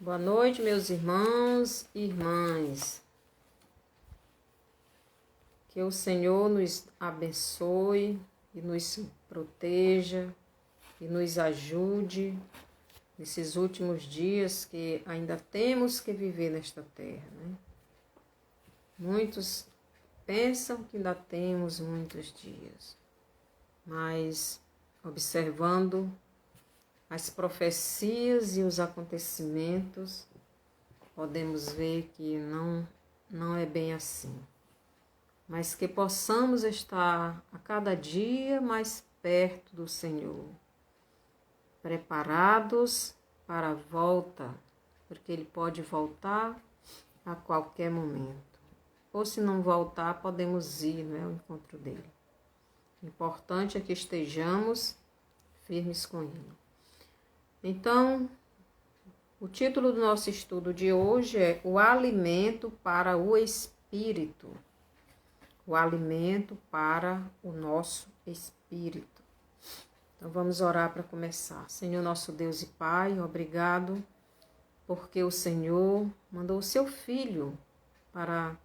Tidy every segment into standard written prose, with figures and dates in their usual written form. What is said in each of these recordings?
Boa noite, meus irmãos e irmãs. Que o Senhor nos abençoe e nos proteja e nos ajude nesses últimos dias que ainda temos que viver nesta terra, né? Muitos pensam que ainda temos muitos dias, mas observando as profecias e os acontecimentos, podemos ver que não é bem assim. Mas que possamos estar a cada dia mais perto do Senhor, preparados para a volta, porque Ele pode voltar a qualquer momento. Ou se não voltar, podemos ir, ao encontro dEle. O importante é que estejamos firmes com Ele. Então, o título do nosso estudo de hoje é O Alimento para o Espírito. O alimento para o nosso espírito. Então, vamos orar para começar. Senhor, nosso Deus e Pai, obrigado porque o Senhor mandou o seu Filho para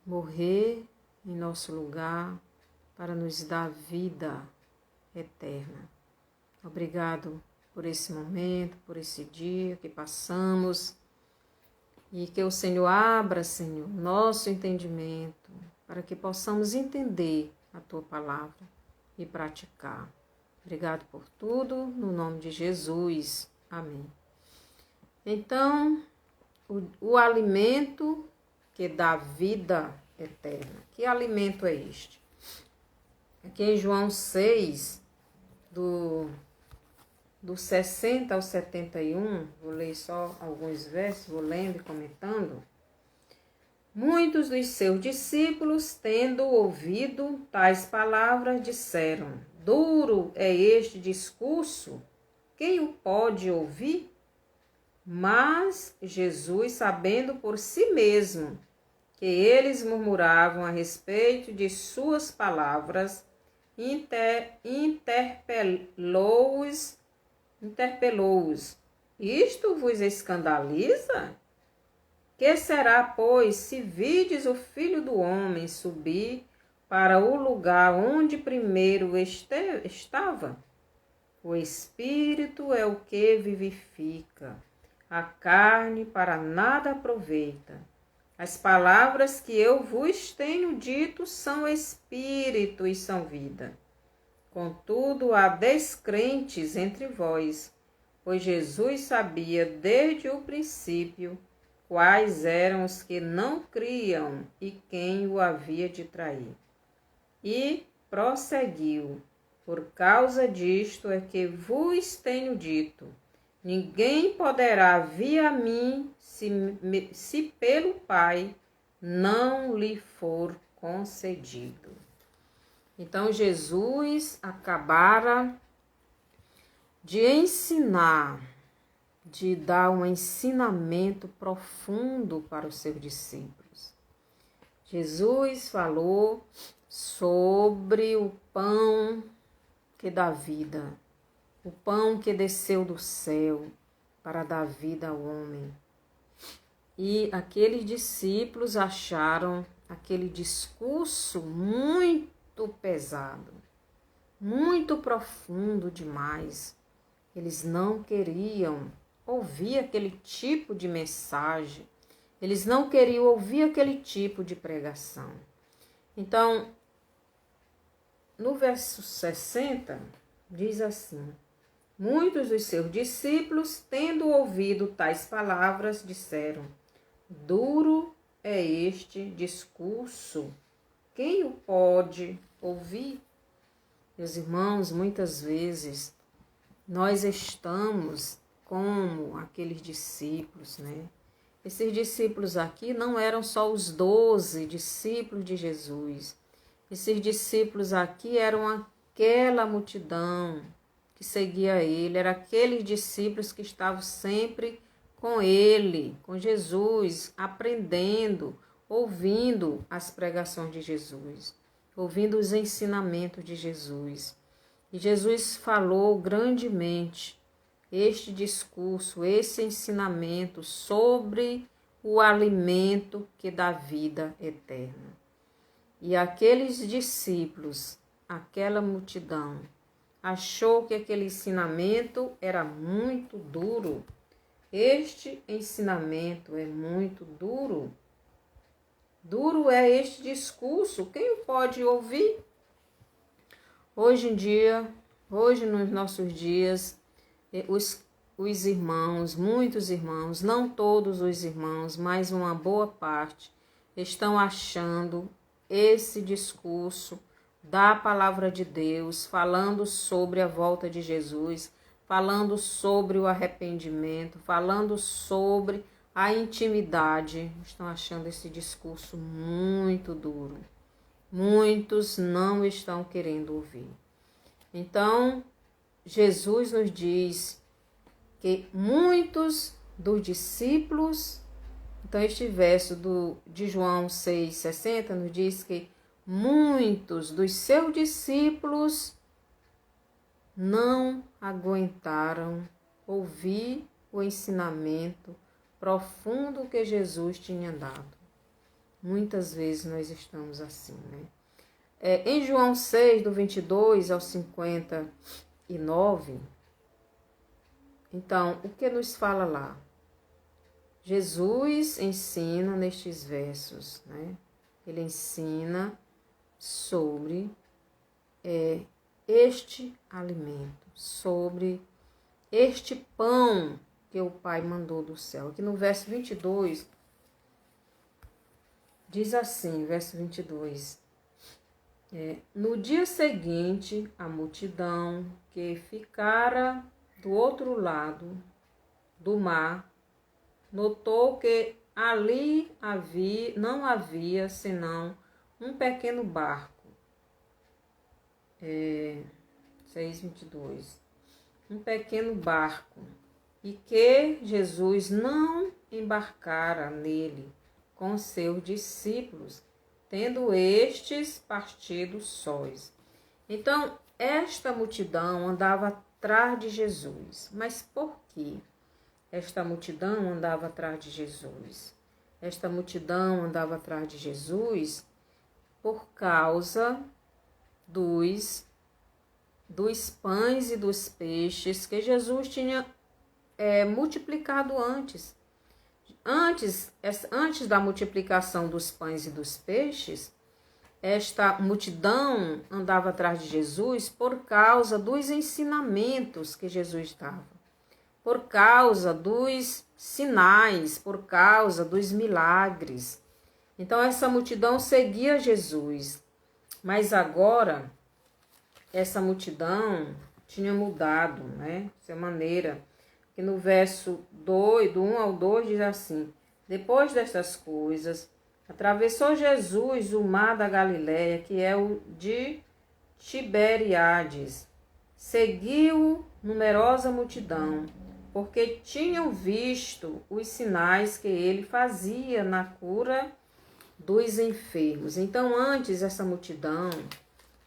morrer em nosso lugar, para nos dar vida eterna. Obrigado por esse momento, por esse dia que passamos, e que o Senhor abra, Senhor, nosso entendimento, para que possamos entender a Tua palavra e praticar. Obrigado por tudo, no nome de Jesus. Amém. Então, o alimento que dá vida eterna. Que alimento é este? Aqui em João 6, do 60 ao 71, vou ler só alguns versos, vou lendo e comentando. Muitos dos seus discípulos, tendo ouvido tais palavras, disseram: Duro é este discurso, quem o pode ouvir? Mas Jesus, sabendo por si mesmo que eles murmuravam a respeito de suas palavras, interpelou-os. Isto vos escandaliza? Que será, pois, se vides o Filho do Homem subir para o lugar onde primeiro estava? O Espírito é o que vivifica, a carne para nada aproveita. As palavras que eu vos tenho dito são Espírito e são vida. Contudo, há descrentes entre vós, pois Jesus sabia desde o princípio quais eram os que não criam e quem o havia de trair. E prosseguiu: Por causa disto é que vos tenho dito, ninguém poderá vir a mim se pelo Pai não lhe for concedido. Então, Jesus acabara de ensinar, de dar um ensinamento profundo para os seus discípulos. Jesus falou sobre o pão que dá vida, o pão que desceu do céu para dar vida ao homem. E aqueles discípulos acharam aquele discurso muito pesado, muito profundo demais. Eles não queriam ouvir aquele tipo de mensagem, eles não queriam ouvir aquele tipo de pregação. Então, no verso 60, diz assim: Muitos dos seus discípulos, tendo ouvido tais palavras, disseram: Duro é este discurso, quem o pode ouvir? Meus irmãos, muitas vezes nós estamos como aqueles discípulos, né? Esses discípulos aqui não eram só os 12 discípulos de Jesus. Esses discípulos aqui eram aquela multidão que seguia ele, eram aqueles discípulos que estavam sempre com ele, com Jesus, aprendendo, ouvindo as pregações de Jesus, ouvindo os ensinamentos de Jesus. E Jesus falou grandemente este discurso, esse ensinamento sobre o alimento que dá vida eterna. E aqueles discípulos, aquela multidão, achou que aquele ensinamento era muito duro. Este ensinamento é muito duro. Duro é este discurso. Quem o pode ouvir? Hoje em dia, hoje nos nossos dias, os irmãos, muitos irmãos, não todos os irmãos, mas uma boa parte, estão achando esse discurso da palavra de Deus, falando sobre a volta de Jesus, falando sobre o arrependimento, falando sobre a intimidade. Estão achando esse discurso muito duro. Muitos não estão querendo ouvir. Então, Jesus nos diz que muitos dos discípulos, então este verso de João 6,60 nos diz que muitos dos seus discípulos não aguentaram ouvir o ensinamento profundo que Jesus tinha dado. Muitas vezes nós estamos assim, né? Em João 6, do 22 ao 59, então, o que nos fala lá? Jesus ensina nestes versos, né? Ele ensina sobre este alimento, sobre este pão que o Pai mandou do céu. Aqui no verso 22, diz assim, verso 22, no dia seguinte, a multidão que ficara do outro lado do mar, notou que ali não havia senão um pequeno barco. 6:22. Um pequeno barco, e que Jesus não embarcara nele com seus discípulos, tendo estes partido sós. Então, esta multidão andava atrás de Jesus. Mas por quê? Esta multidão andava atrás de Jesus. Esta multidão andava atrás de Jesus por causa dos pães e dos peixes que Jesus tinha multiplicado antes. Antes da multiplicação dos pães e dos peixes, esta multidão andava atrás de Jesus por causa dos ensinamentos que Jesus dava, por causa dos sinais, por causa dos milagres. Então, essa multidão seguia Jesus. Mas agora, essa multidão tinha mudado, né? Essa maneira. Que no verso 2, do 1 ao 2, diz assim: depois destas coisas, atravessou Jesus o mar da Galileia, que é o de Tiberíades. Seguiu numerosa multidão, porque tinham visto os sinais que ele fazia na cura dos enfermos. Então, antes, essa multidão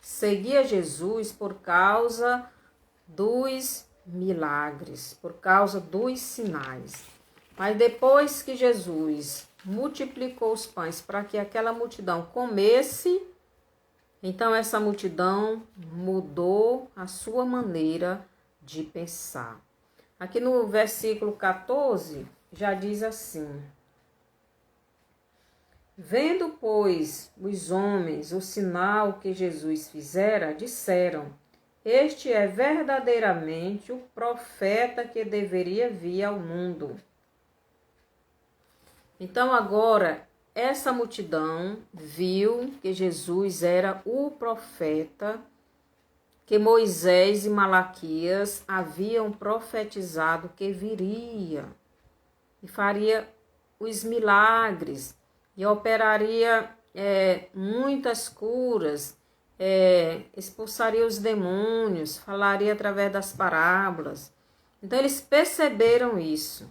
seguia Jesus por causa dos milagres, por causa dos sinais. Mas depois que Jesus multiplicou os pães para que aquela multidão comesse, então essa multidão mudou a sua maneira de pensar. Aqui no versículo 14 já diz assim: vendo, pois, os homens o sinal que Jesus fizera, disseram: este é verdadeiramente o profeta que deveria vir ao mundo. Então agora, essa multidão viu que Jesus era o profeta que Moisés e Malaquias haviam profetizado que viria e faria os milagres e operaria muitas curas, expulsaria os demônios, falaria através das parábolas. Então eles perceberam isso.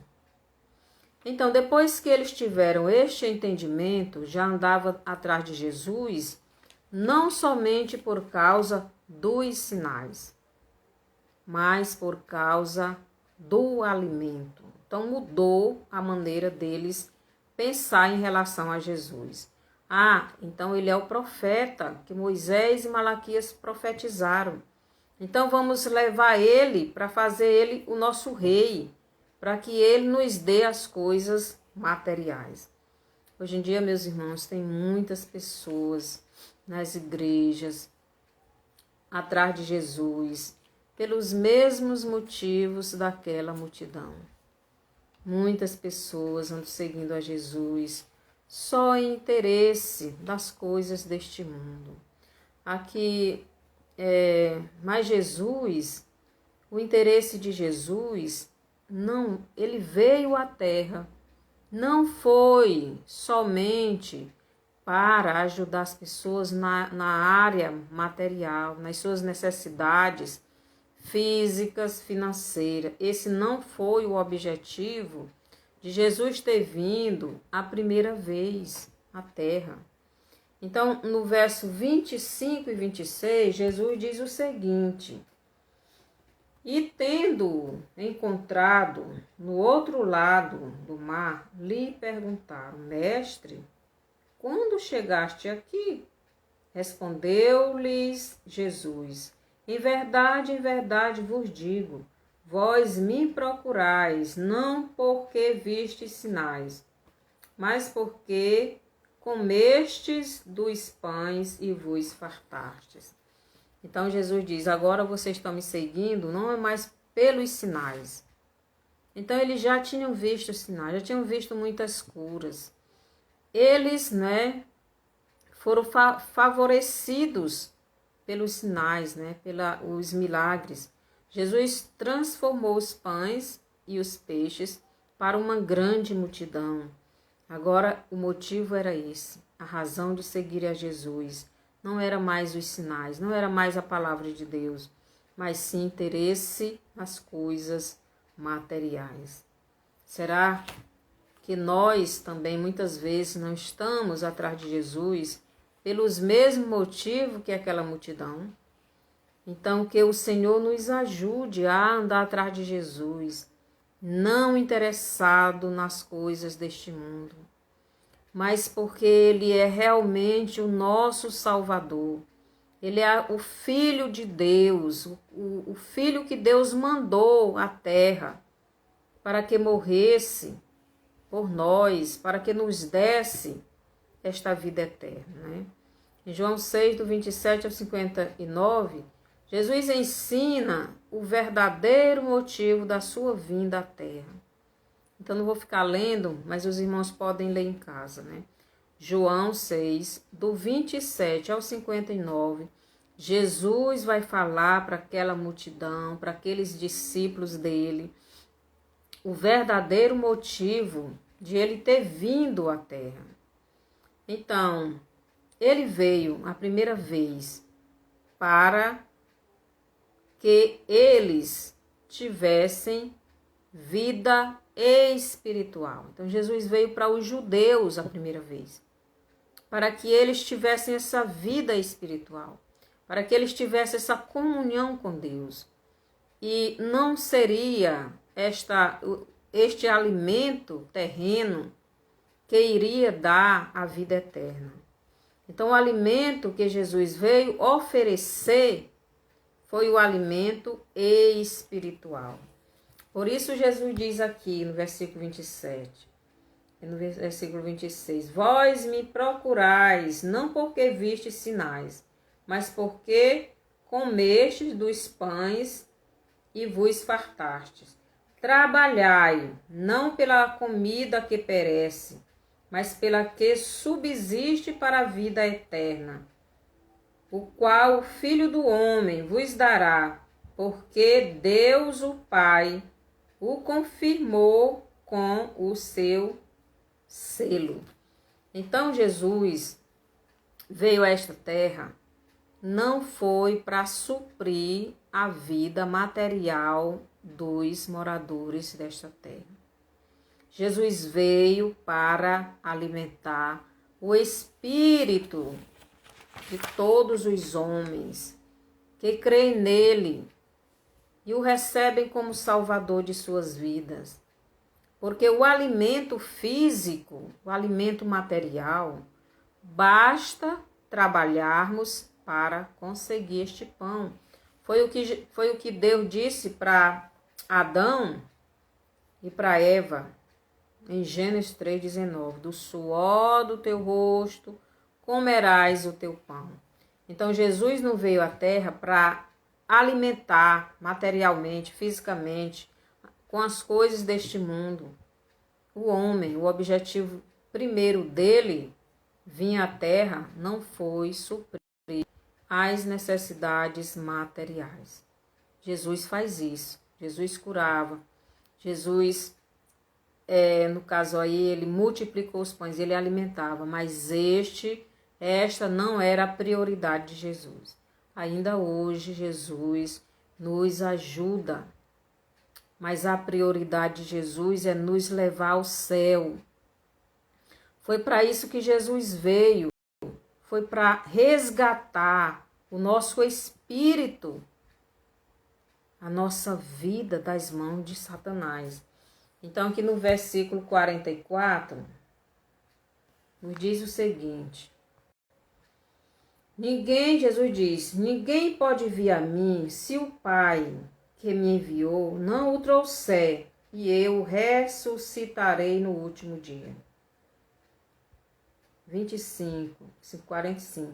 Então, depois que eles tiveram este entendimento, já andava atrás de Jesus, não somente por causa dos sinais, mas por causa do alimento. Então mudou a maneira deles pensar em relação a Jesus. Então ele é o profeta que Moisés e Malaquias profetizaram. Então vamos levar ele para fazer ele o nosso rei, para que ele nos dê as coisas materiais. Hoje em dia, meus irmãos, tem muitas pessoas nas igrejas atrás de Jesus, pelos mesmos motivos daquela multidão. Muitas pessoas andam seguindo a Jesus só em interesse das coisas deste mundo. Mas Jesus, o interesse de Jesus, ele veio à Terra, não foi somente para ajudar as pessoas na área material, nas suas necessidades físicas, financeiras. Esse não foi o objetivo de Jesus ter vindo a primeira vez à Terra. Então, no verso 25 e 26, Jesus diz o seguinte: e tendo encontrado no outro lado do mar, lhe perguntaram: mestre, quando chegaste aqui? Respondeu-lhes Jesus: em verdade vos digo, vós me procurais, não porque vistes sinais, mas porque comestes dos pães e vos fartastes. Então Jesus diz: agora vocês estão me seguindo, não é mais pelos sinais. Então eles já tinham visto os sinais, já tinham visto muitas curas. Eles, foram favorecidos pelos sinais, pelos milagres. Jesus transformou os pães e os peixes para uma grande multidão. Agora o motivo era esse, a razão de seguir a Jesus. Não era mais os sinais, não era mais a palavra de Deus, mas sim interesse nas coisas materiais. Será que nós também muitas vezes não estamos atrás de Jesus pelos mesmos motivos que aquela multidão? Então, que o Senhor nos ajude a andar atrás de Jesus, não interessado nas coisas deste mundo, mas porque Ele é realmente o nosso Salvador. Ele é o Filho de Deus, o Filho que Deus mandou à terra para que morresse por nós, para que nos desse esta vida eterna. Em João 6, do 27 ao 59, Jesus ensina o verdadeiro motivo da sua vinda à terra. Então não vou ficar lendo, mas os irmãos podem ler em casa. João 6, do 27 ao 59, Jesus vai falar para aquela multidão, para aqueles discípulos dele, o verdadeiro motivo de ele ter vindo à terra. Então, ele veio a primeira vez para que eles tivessem vida espiritual. Então, Jesus veio para os judeus a primeira vez, para que eles tivessem essa vida espiritual, para que eles tivessem essa comunhão com Deus. E não seria este alimento terreno que iria dar a vida eterna. Então, o alimento que Jesus veio oferecer foi o alimento espiritual. Por isso, Jesus diz aqui no versículo 27, e no versículo 26, vós me procurais, não porque vistes sinais, mas porque comestes dos pães e vos fartastes. Trabalhai, não pela comida que perece, mas pela que subsiste para a vida eterna, o qual o Filho do Homem vos dará, porque Deus o Pai o confirmou com o seu selo. Então Jesus veio a esta terra, não foi para suprir a vida material dos moradores desta terra. Jesus veio para alimentar o espírito de todos os homens que creem nele, e o recebem como Salvador de suas vidas. Porque o alimento físico, o alimento material, basta trabalharmos para conseguir este pão. Foi o que Deus disse para Adão e para Eva, em Gênesis 3,19. Do suor do teu rosto comerás o teu pão. Então, Jesus não veio à terra para alimentar materialmente, fisicamente, com as coisas deste mundo. O homem, o objetivo primeiro dele, vir à terra, não foi suprir as necessidades materiais. Jesus faz isso. Jesus curava. Jesus, no caso aí, ele multiplicou os pães, ele alimentava. Mas esta não era a prioridade de Jesus. Ainda hoje, Jesus nos ajuda. Mas a prioridade de Jesus é nos levar ao céu. Foi para isso que Jesus veio. Foi para resgatar o nosso espírito, a nossa vida das mãos de Satanás. Então, aqui no versículo 44, nos diz o seguinte: Jesus diz, ninguém pode vir a mim se o Pai que me enviou não o trouxer, e eu o ressuscitarei no último dia. 45.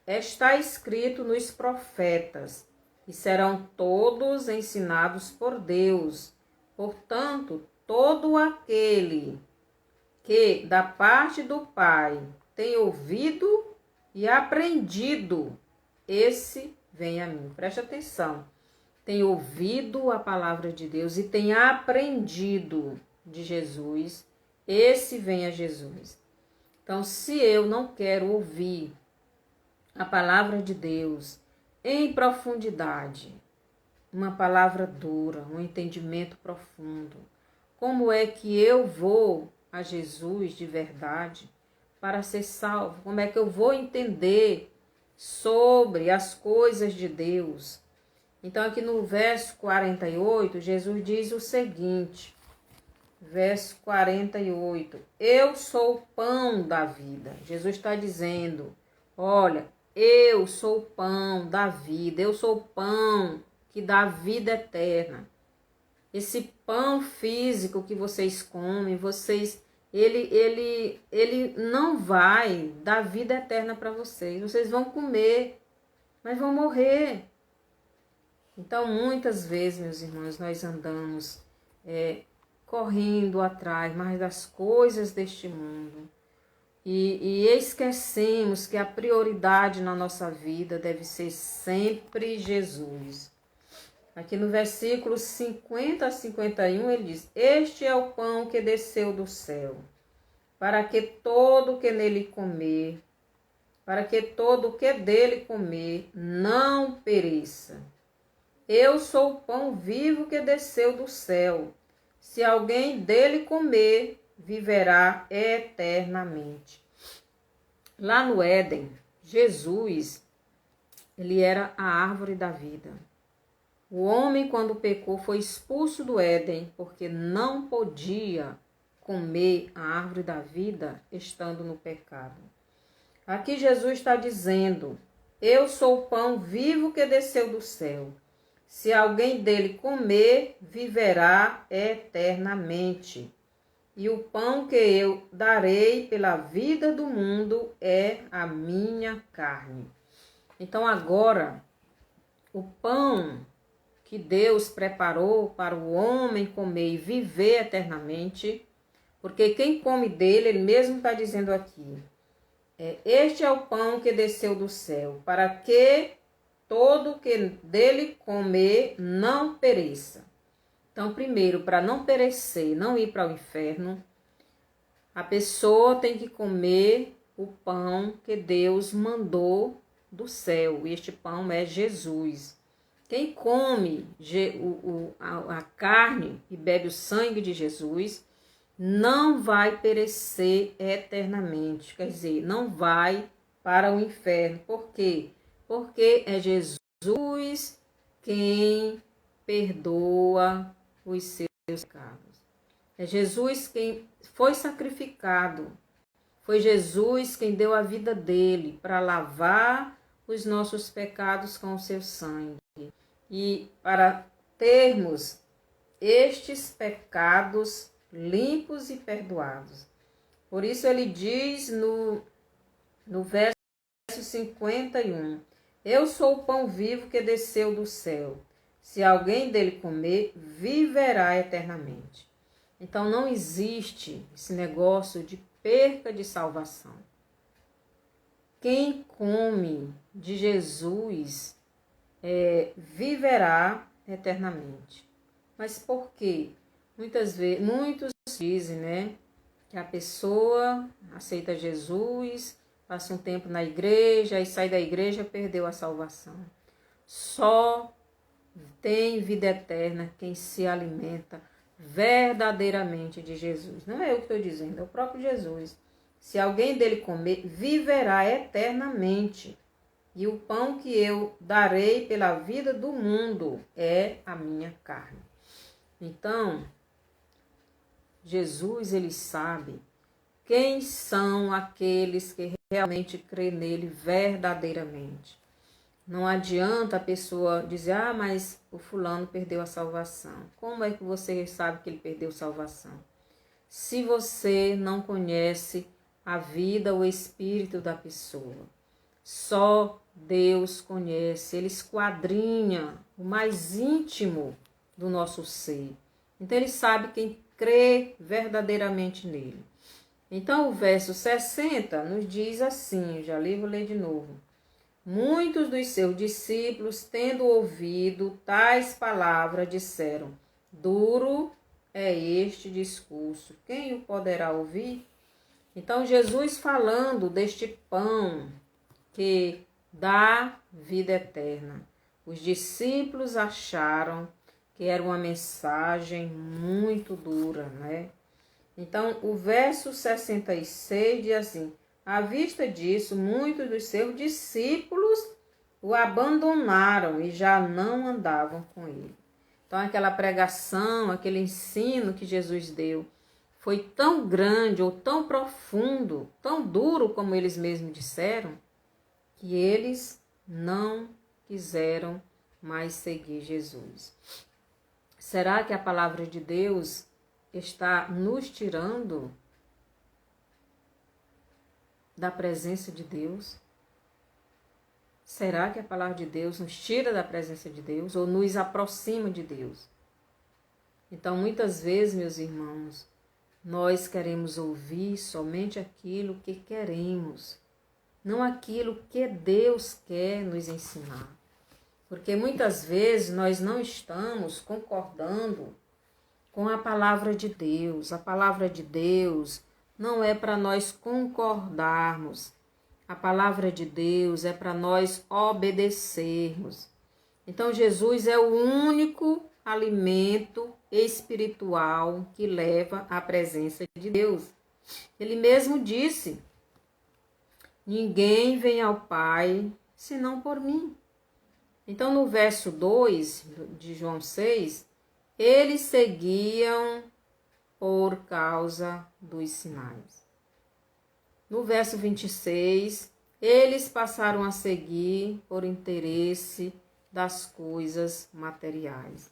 Está escrito nos profetas, e serão todos ensinados por Deus. Portanto, todo aquele que da parte do Pai tem ouvido e aprendido, esse vem a mim. Preste atenção. Tem ouvido a palavra de Deus e tem aprendido de Jesus, esse vem a Jesus. Então, se eu não quero ouvir a palavra de Deus em profundidade, uma palavra dura, um entendimento profundo, como é que eu vou a Jesus de verdade para ser salvo? Como é que eu vou entender sobre as coisas de Deus? Então, aqui no verso 48, Jesus diz o seguinte, verso 48, eu sou o pão da vida. Jesus está dizendo, olha, eu sou o pão da vida, eu sou o pão que dá vida eterna. Esse pão físico que vocês comem, ele não vai dar vida eterna para vocês. Vocês vão comer, mas vão morrer. Então, muitas vezes, meus irmãos, nós andamos correndo atrás mais das coisas deste mundo e esquecemos que a prioridade na nossa vida deve ser sempre Jesus. Aqui no versículo 50 a 51, ele diz, este é o pão que desceu do céu, para que todo que nele comer, para que todo que dele comer não pereça. Eu sou o pão vivo que desceu do céu. Se alguém dele comer, viverá eternamente. Lá no Éden, Jesus, ele era a árvore da vida. O homem, quando pecou, foi expulso do Éden, porque não podia comer a árvore da vida estando no pecado. Aqui Jesus está dizendo, eu sou o pão vivo que desceu do céu. Se alguém dele comer, viverá eternamente. E o pão que eu darei pela vida do mundo é a minha carne. Então agora, o pão que Deus preparou para o homem comer e viver eternamente, porque quem come dele, ele mesmo está dizendo aqui, este é o pão que desceu do céu, para que todo que dele comer não pereça. Então, primeiro, para não perecer, não ir para o inferno, a pessoa tem que comer o pão que Deus mandou do céu. E este pão é Jesus. Quem come a carne e bebe o sangue de Jesus não vai perecer eternamente. Quer dizer, não vai para o inferno. Por quê? Porque é Jesus quem perdoa os seus pecados. É Jesus quem foi sacrificado. Foi Jesus quem deu a vida dele para lavar os nossos pecados com o seu sangue. E para termos estes pecados limpos e perdoados. Por isso ele diz no verso 51, eu sou o pão vivo que desceu do céu. Se alguém dele comer, viverá eternamente. Então não existe esse negócio de perca de salvação. Quem come de Jesus viverá eternamente. Mas por quê? Muitos dizem, né, que a pessoa aceita Jesus, passa um tempo na igreja e sai da igreja, perdeu a salvação. Só tem vida eterna quem se alimenta verdadeiramente de Jesus. Não é eu que estou dizendo, é o próprio Jesus. Se alguém dele comer, viverá eternamente. E o pão que eu darei pela vida do mundo é a minha carne. Então, Jesus, ele sabe quem são aqueles que realmente crê nele verdadeiramente. Não adianta a pessoa dizer, mas o fulano perdeu a salvação. Como é que você sabe que ele perdeu a salvação? Se você não conhece a vida, o espírito da pessoa. Só Deus conhece, ele esquadrinha o mais íntimo do nosso ser. Então ele sabe quem crê verdadeiramente nele. Então o verso 60 nos diz assim, já li, vou ler de novo. Muitos dos seus discípulos, tendo ouvido tais palavras, disseram, duro é este discurso, quem o poderá ouvir? Então Jesus falando deste pão que dá vida eterna. Os discípulos acharam que era uma mensagem muito dura, né? Então, o verso 66 diz assim, à vista disso, muitos dos seus discípulos o abandonaram e já não andavam com ele. Então, aquela pregação, aquele ensino que Jesus deu, foi tão grande ou tão profundo, tão duro como eles mesmos disseram, que eles não quiseram mais seguir Jesus. Será que a palavra de Deus está nos tirando da presença de Deus? Será que a palavra de Deus nos tira da presença de Deus ou nos aproxima de Deus? Então, muitas vezes, meus irmãos, nós queremos ouvir somente aquilo que queremos, não aquilo que Deus quer nos ensinar. Porque muitas vezes nós não estamos concordando com a palavra de Deus. A palavra de Deus não é para nós concordarmos. A palavra de Deus é para nós obedecermos. Então Jesus é o único alimento espiritual que leva à presença de Deus. Ele mesmo disse, ninguém vem ao Pai senão por mim. Então no verso 2 de João 6, eles seguiam por causa dos sinais. No verso 26, eles passaram a seguir por interesse das coisas materiais.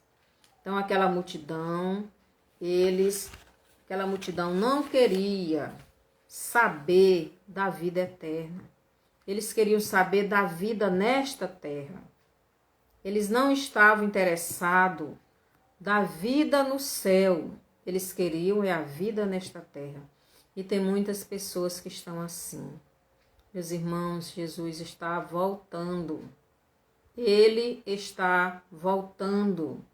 Então aquela multidão não queria saber da vida eterna. Eles queriam saber da vida nesta terra. Eles não estavam interessados da vida no céu. Eles queriam a vida nesta terra. E tem muitas pessoas que estão assim. Meus irmãos, Jesus está voltando. Ele está voltando.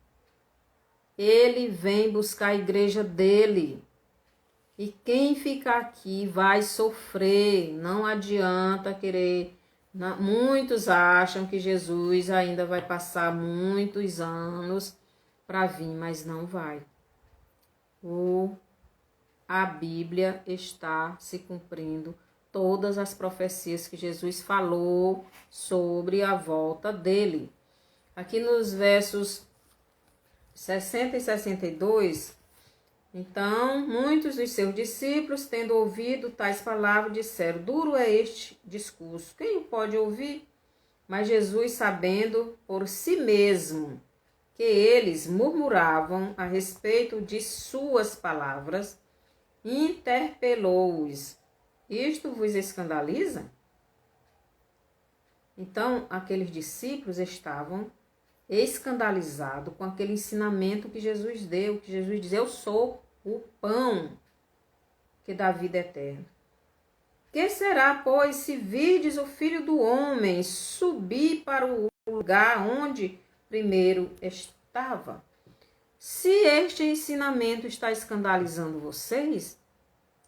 Ele vem buscar a igreja dele. E quem ficar aqui vai sofrer. Não adianta querer. Muitos acham que Jesus ainda vai passar muitos anos para vir, mas não vai. A Bíblia está se cumprindo todas as profecias que Jesus falou sobre a volta dele. Aqui nos versos 60 e 62, então muitos dos seus discípulos, tendo ouvido tais palavras, disseram: duro é este discurso, quem o pode ouvir? Mas Jesus, sabendo por si mesmo que eles murmuravam a respeito de suas palavras, interpelou-os: isto vos escandaliza? Então, aqueles discípulos estavam escandalizados com aquele ensinamento que Jesus deu, que Jesus diz: eu sou o pão que dá vida eterna. Que será, pois, se virdes o Filho do Homem subir para o lugar onde primeiro estava? Se este ensinamento está escandalizando vocês,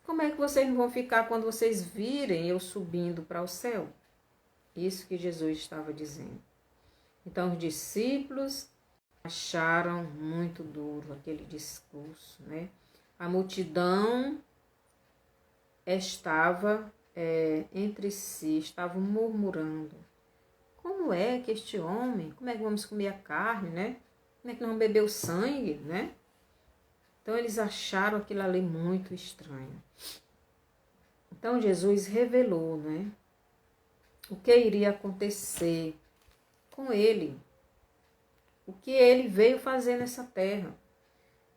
como é que vocês não vão ficar quando vocês virem eu subindo para o céu? Isso que Jesus estava dizendo. Então, os discípulos acharam muito duro aquele discurso, né? A multidão estava entre si, estavam murmurando. Como é que este homem, como é que vamos comer a carne, né? Como é que nós vamos beber o sangue, né? Então, eles acharam aquilo ali muito estranho. Então, Jesus revelou, né? O que iria acontecer com ele, o que ele veio fazer nessa terra.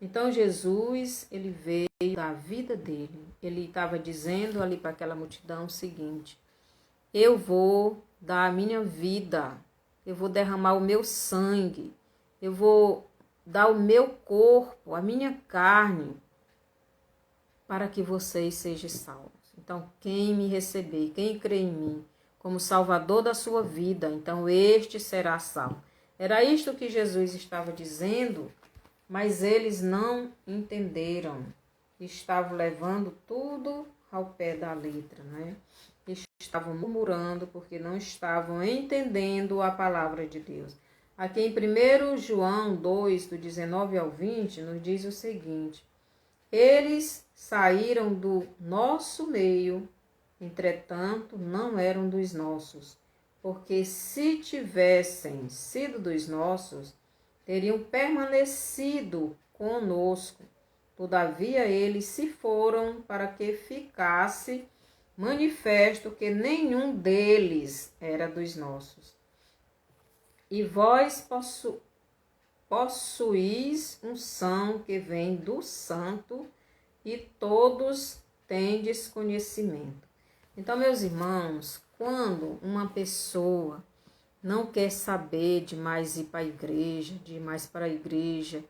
Então Jesus, ele veio da vida dele, ele estava dizendo ali para aquela multidão o seguinte: eu vou dar a minha vida, eu vou derramar o meu sangue, eu vou dar o meu corpo, a minha carne, para que vocês sejam salvos. Então quem me receber, quem crê em mim, como Salvador da sua vida, então este será salvo. Era isto que Jesus estava dizendo, mas eles não entenderam. Estavam levando tudo ao pé da letra, né? Estavam murmurando porque não estavam entendendo a palavra de Deus. Aqui em 1 João 2, do 19 ao 20, nos diz o seguinte: eles saíram do nosso meio, entretanto, não eram dos nossos, porque se tivessem sido dos nossos, teriam permanecido conosco. Todavia, eles se foram para que ficasse manifesto que nenhum deles era dos nossos. E vós possuís unção que vem do Santo, e todos tendes conhecimento. Então, meus irmãos, quando uma pessoa não quer saber de mais ir para a igreja, de ir mais para a igreja,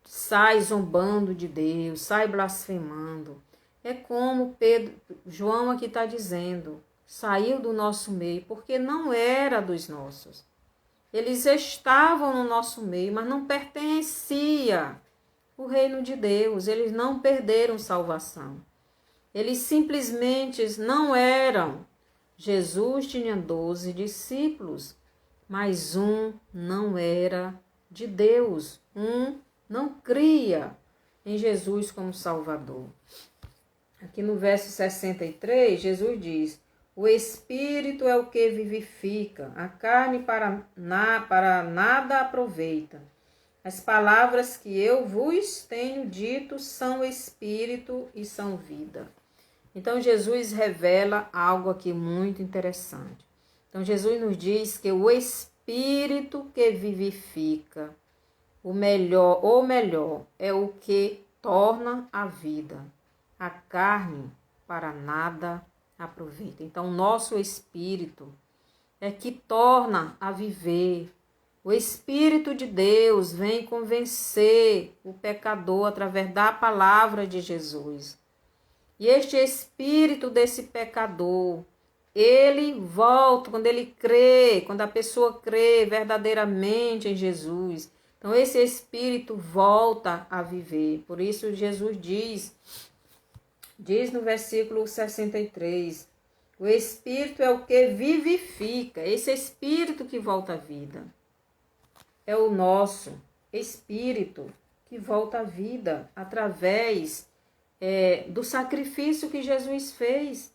sai zombando de Deus, sai blasfemando, é como João aqui está dizendo, saiu do nosso meio, porque não era dos nossos. Eles estavam no nosso meio, mas não pertencia ao reino de Deus, eles não perderam salvação. Eles simplesmente não eram. Jesus tinha 12 discípulos, mas um não era de Deus. Um não cria em Jesus como Salvador. Aqui no verso 63, Jesus diz: o Espírito é o que vivifica, a carne para nada aproveita. As palavras que eu vos tenho dito são Espírito e são vida. Então, Jesus revela algo aqui muito interessante. Então, Jesus nos diz que o Espírito que vivifica, o melhor, é o que torna a vida. A carne para nada aproveita. Então, nosso Espírito é que torna a viver. O Espírito de Deus vem convencer o pecador através da palavra de Jesus. E este espírito desse pecador, ele volta quando ele crê, quando a pessoa crê verdadeiramente em Jesus. Então esse espírito volta a viver. Por isso Jesus diz no versículo 63, o espírito é o que vivifica, esse espírito que volta à vida. É o nosso espírito que volta à vida através do sacrifício que Jesus fez.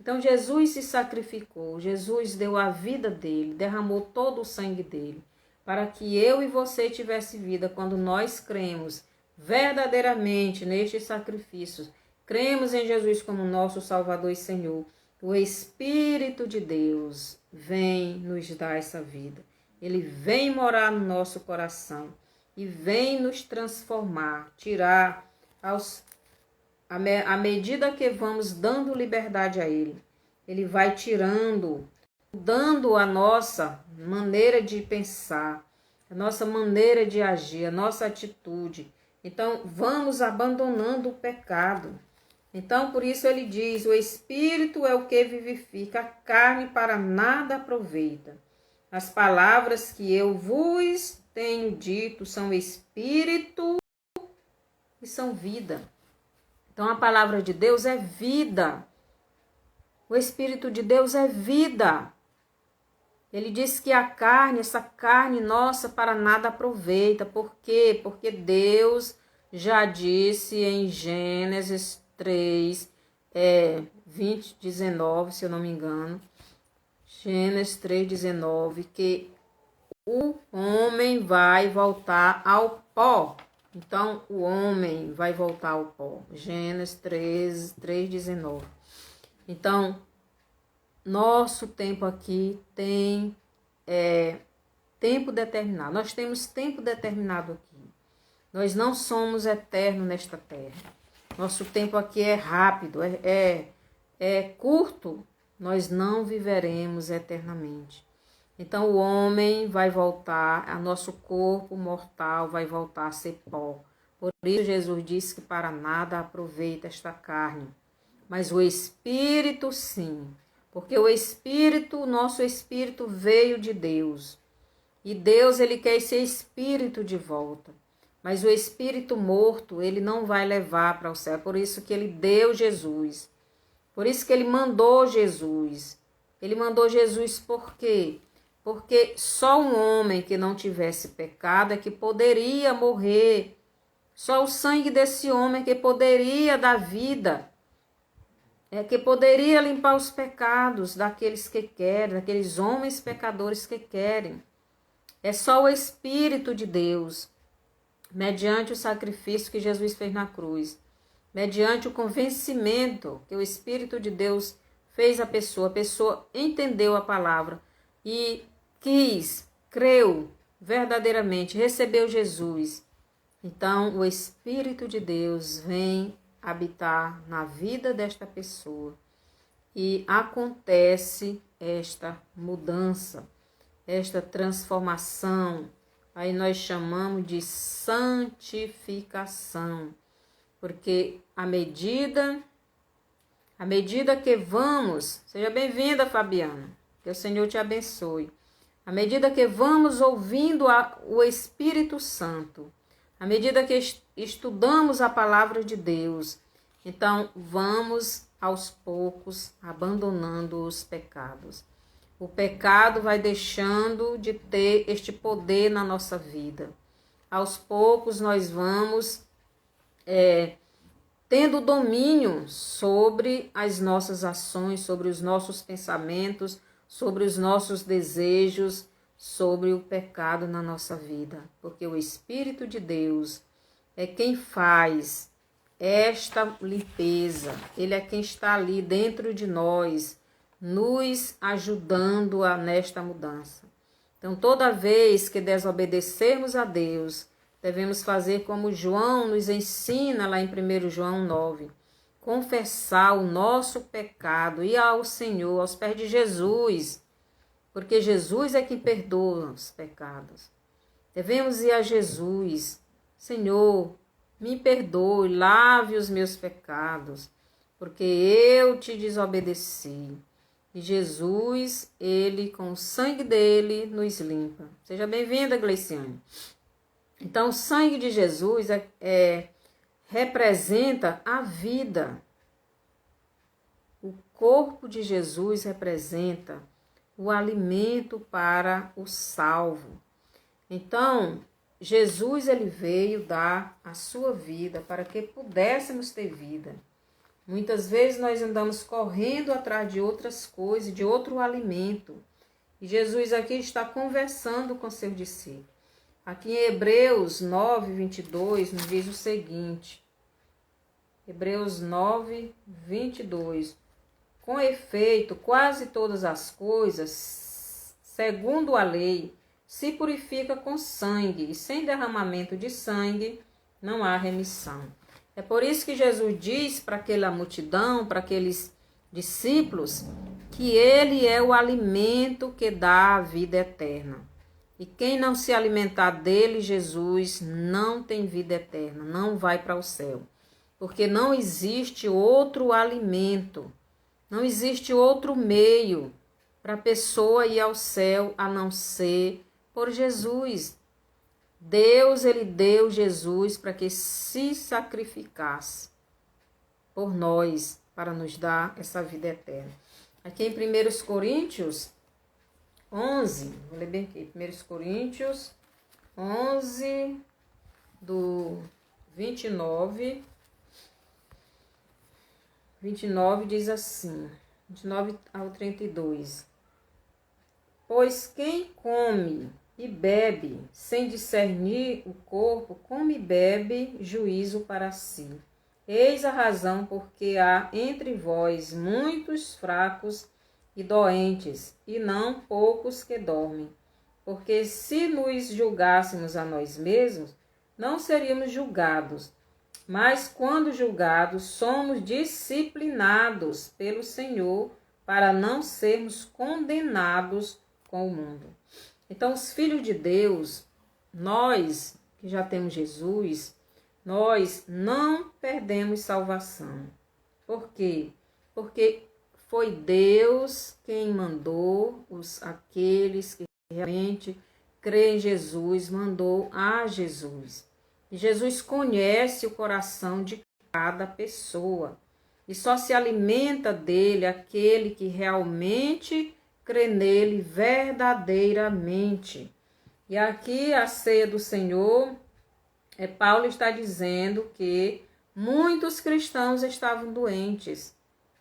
Então Jesus se sacrificou, Jesus deu a vida dele, derramou todo o sangue dele, para que eu e você tivesse vida quando nós cremos verdadeiramente nestes sacrifícios, cremos em Jesus como nosso Salvador e Senhor, o Espírito de Deus vem nos dar essa vida. Ele vem morar no nosso coração e vem nos transformar, tirar à medida que vamos dando liberdade a Ele. Ele vai tirando, mudando a nossa maneira de pensar, a nossa maneira de agir, a nossa atitude. Então, vamos abandonando o pecado. Então, por isso ele diz, o Espírito é o que vivifica, a carne para nada aproveita. As palavras que eu vos tenho dito são Espírito e são vida. Então, a palavra de Deus é vida. O Espírito de Deus é vida. Ele diz que a carne, essa carne nossa, para nada aproveita. Por quê? Porque Deus já disse em Gênesis 3, 20, 19, se eu não me engano. Gênesis 3, 19, que o homem vai voltar ao pó. Então, o homem vai voltar ao pó. Gênesis 3, 19. Então, nosso tempo aqui tem tempo determinado. Nós temos tempo determinado aqui. Nós não somos eternos nesta terra. Nosso tempo aqui é rápido, é curto. Nós não viveremos eternamente. Então, o homem vai voltar, a nosso corpo mortal vai voltar a ser pó. Por isso, Jesus disse que para nada aproveita esta carne. Mas o Espírito, sim. Porque o Espírito, o nosso Espírito veio de Deus. E Deus, ele quer esse Espírito de volta. Mas o Espírito morto, ele não vai levar para o céu. Por isso que ele deu Jesus. Por isso que ele mandou Jesus. Ele mandou Jesus por quê? Porque só um homem que não tivesse pecado é que poderia morrer. Só o sangue desse homem que poderia dar vida. Que poderia limpar os pecados daqueles que querem, daqueles homens pecadores que querem. É só o Espírito de Deus, mediante o sacrifício que Jesus fez na cruz, mediante o convencimento que o Espírito de Deus fez a pessoa entendeu a palavra e creu verdadeiramente, recebeu Jesus. Então, o Espírito de Deus vem habitar na vida desta pessoa e acontece esta mudança, esta transformação. Aí nós chamamos de santificação, porque à medida que vamos, seja bem-vinda, Fabiana, que o Senhor te abençoe. À medida que vamos ouvindo o Espírito Santo, à medida que estudamos a palavra de Deus, então vamos aos poucos abandonando os pecados. O pecado vai deixando de ter este poder na nossa vida. Aos poucos nós vamos tendo domínio sobre as nossas ações, sobre os nossos pensamentos, sobre os nossos desejos, sobre o pecado na nossa vida. Porque o Espírito de Deus é quem faz esta limpeza. Ele é quem está ali dentro de nós, nos ajudando nesta mudança. Então, toda vez que desobedecermos a Deus, devemos fazer como João nos ensina lá em 1 João 9. Confessar o nosso pecado e ao Senhor, aos pés de Jesus, porque Jesus é quem perdoa os pecados. Devemos ir a Jesus. Senhor, me perdoe, lave os meus pecados, porque eu te desobedeci. E Jesus, ele com o sangue dele nos limpa. Seja bem-vinda, Gleiciane. Então, o sangue de Jesus representa a vida. O corpo de Jesus representa o alimento para o salvo. Então, Jesus ele veio dar a sua vida para que pudéssemos ter vida. Muitas vezes nós andamos correndo atrás de outras coisas, de outro alimento. E Jesus aqui está conversando com seus discípulos. Aqui em Hebreus 9, 22, nos diz o seguinte. Hebreus 9, 22. Com efeito, quase todas as coisas, segundo a lei, se purifica com sangue, e sem derramamento de sangue não há remissão. É por isso que Jesus diz para aquela multidão, para aqueles discípulos, que ele é o alimento que dá a vida eterna. E quem não se alimentar dele, Jesus, não tem vida eterna, não vai para o céu. Porque não existe outro alimento, não existe outro meio para a pessoa ir ao céu a não ser por Jesus. Deus, ele deu Jesus para que se sacrificasse por nós, para nos dar essa vida eterna. Aqui em 1 Coríntios 11, vou ler bem aqui, 1 Coríntios 11, do 29 diz assim, 29 ao 32. Pois quem come e bebe sem discernir o corpo, come e bebe juízo para si. Eis a razão porque há entre vós muitos fracos e doentes, e não poucos que dormem. Porque se nos julgássemos a nós mesmos, não seríamos julgados. Mas quando julgados, somos disciplinados pelo Senhor para não sermos condenados com o mundo. Então, os filhos de Deus, nós que já temos Jesus, nós não perdemos salvação. Por quê? Porque foi Deus quem mandou aqueles que realmente creem em Jesus, mandou a Jesus. E Jesus conhece o coração de cada pessoa. E só se alimenta dele aquele que realmente crê nele verdadeiramente. E aqui a ceia do Senhor, Paulo está dizendo que muitos cristãos estavam doentes.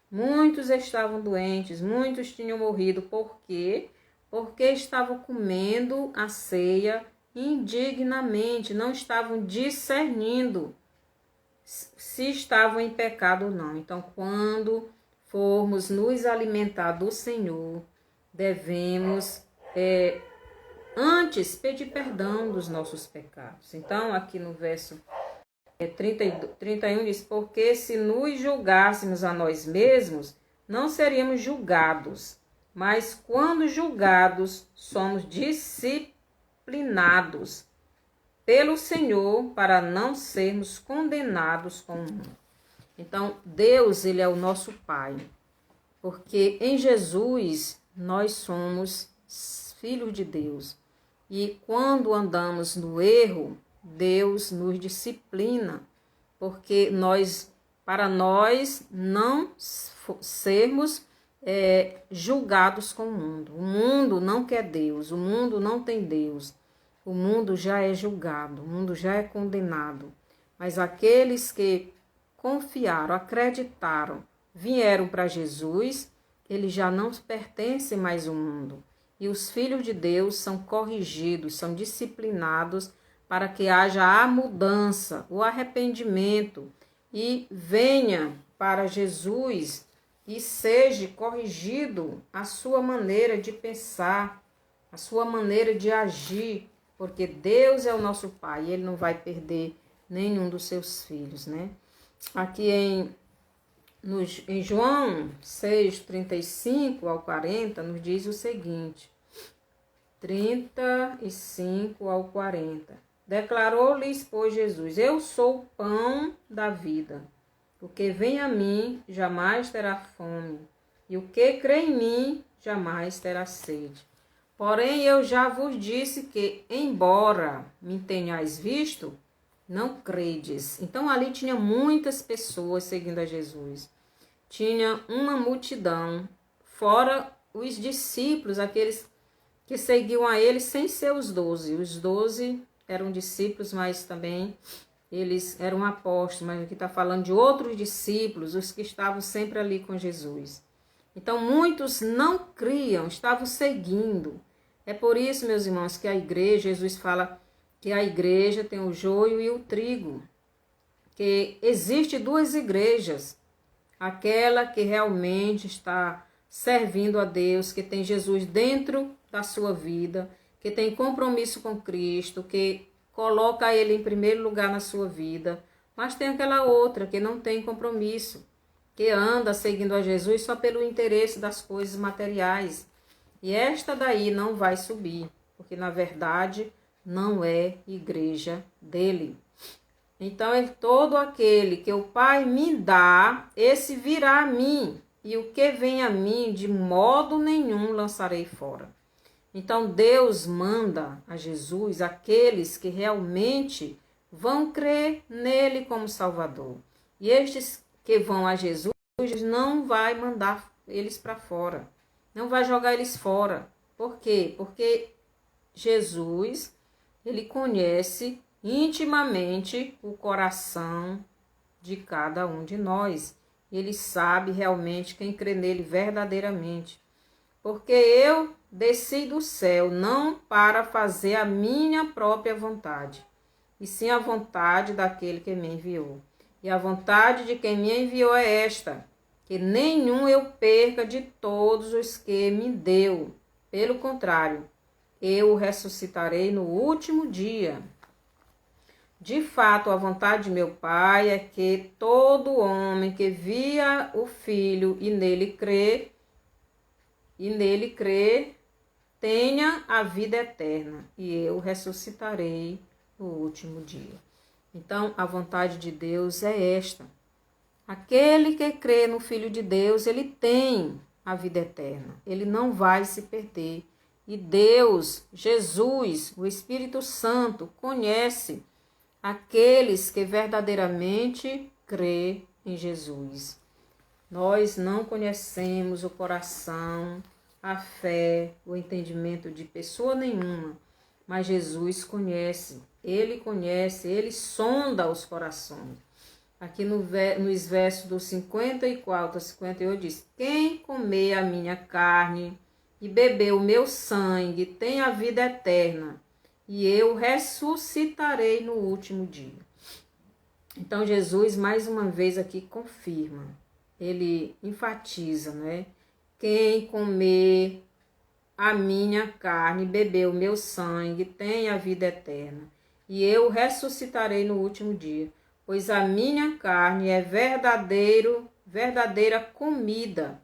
Muitos estavam doentes, muitos tinham morrido. Por quê? Porque estavam comendo a ceia indignamente, não estavam discernindo se estavam em pecado ou não. Então, quando formos nos alimentar do Senhor, devemos antes pedir perdão dos nossos pecados. Então, aqui no verso 31 diz, porque se nos julgássemos a nós mesmos, não seríamos julgados, mas quando julgados, somos disciplinados pelo Senhor para não sermos condenados com o mundo. Então, Deus, ele é o nosso Pai, porque em Jesus nós somos filhos de Deus. E quando andamos no erro, Deus nos disciplina, porque para nós não sermos julgados com o mundo. O mundo não quer Deus, o mundo não tem Deus. O mundo já é julgado, o mundo já é condenado. Mas aqueles que confiaram, acreditaram, vieram para Jesus, eles já não pertencem mais ao mundo. E os filhos de Deus são corrigidos, são disciplinados para que haja a mudança, o arrependimento e venha para Jesus e seja corrigido a sua maneira de pensar, a sua maneira de agir, porque Deus é o nosso Pai e Ele não vai perder nenhum dos seus filhos, né? Aqui em João 6, 35 ao 40, nos diz o seguinte, 35 ao 40. Declarou-lhes, pois, Jesus, eu sou o pão da vida. O que vem a mim jamais terá fome, e o que crê em mim jamais terá sede. Porém, eu já vos disse que, embora me tenhais visto, não credes. Então, ali tinha muitas pessoas seguindo a Jesus. Tinha uma multidão, fora os discípulos, aqueles que seguiam a ele sem ser os 12. Os 12 eram discípulos, mas também eles eram apóstolos. Mas aqui está falando de outros discípulos, os que estavam sempre ali com Jesus. Então, muitos não criam, estavam seguindo. É por isso, meus irmãos, que a igreja, Jesus fala que a igreja tem o joio e o trigo. Que existe duas igrejas. Aquela que realmente está servindo a Deus, que tem Jesus dentro da sua vida, que tem compromisso com Cristo, que coloca Ele em primeiro lugar na sua vida. Mas tem aquela outra que não tem compromisso, que anda seguindo a Jesus só pelo interesse das coisas materiais. E esta daí não vai subir, porque na verdade não é igreja dele. Então, todo aquele que o Pai me dá, esse virá a mim, e o que vem a mim, de modo nenhum lançarei fora. Então, Deus manda a Jesus aqueles que realmente vão crer nele como Salvador. E estes que vão a Jesus, não vai mandar eles para fora, não vai jogar eles fora. Por quê? Porque Jesus, ele conhece intimamente o coração de cada um de nós. Ele sabe realmente quem crê nele verdadeiramente. Porque eu desci do céu não para fazer a minha própria vontade, e sim a vontade daquele que me enviou. E a vontade de quem me enviou é esta, que nenhum eu perca de todos os que me deu. Pelo contrário, eu o ressuscitarei no último dia. De fato, a vontade de meu Pai é que todo homem que via o Filho e nele crê, tenha a vida eterna, e eu ressuscitarei no último dia. Então, a vontade de Deus é esta. Aquele que crê no Filho de Deus, ele tem a vida eterna. Ele não vai se perder. E Deus, Jesus, o Espírito Santo, conhece aqueles que verdadeiramente crê em Jesus. Nós não conhecemos o coração, a fé, o entendimento de pessoa nenhuma, mas Jesus conhece, ele sonda os corações. Aqui nos versos do 54 a 58 diz: quem comer a minha carne e beber o meu sangue tem a vida eterna, e eu ressuscitarei no último dia. Então, Jesus, mais uma vez aqui, confirma. Ele enfatiza, né? Quem comer a minha carne e beber o meu sangue tem a vida eterna, e eu ressuscitarei no último dia. Pois a minha carne é verdadeira comida,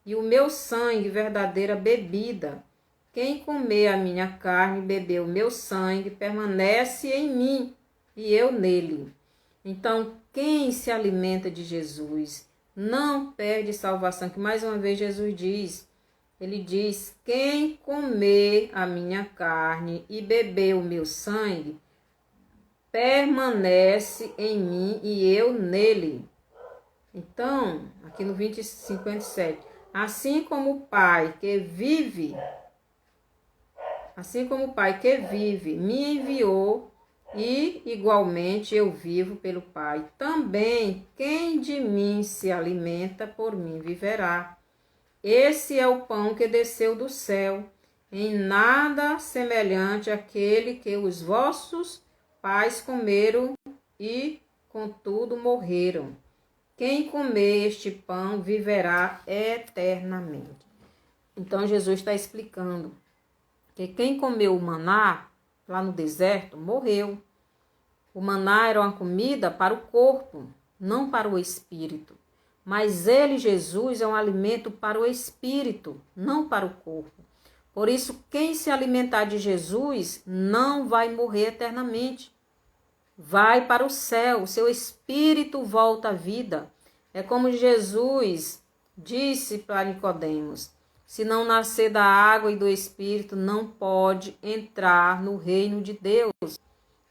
e o meu sangue verdadeira bebida. Quem comer a minha carne e beber o meu sangue permanece em mim e eu nele. Então, quem se alimenta de Jesus não perde salvação, que mais uma vez Jesus diz. Ele diz: quem comer a minha carne e beber o meu sangue permanece em mim e eu nele. Então, aqui no 57, assim como o Pai que vive me enviou, e igualmente eu vivo pelo Pai, também quem de mim se alimenta, por mim viverá. Esse é o pão que desceu do céu, em nada semelhante àquele que os vossos pais comeram e, contudo, morreram. Quem comer este pão viverá eternamente. Então, Jesus está explicando que quem comeu o maná lá no deserto morreu. O maná era uma comida para o corpo, não para o espírito. Mas ele, Jesus, é um alimento para o espírito, não para o corpo. Por isso, quem se alimentar de Jesus não vai morrer eternamente. Vai para o céu, seu espírito volta à vida. É como Jesus disse para Nicodemos: se não nascer da água e do espírito, não pode entrar no reino de Deus.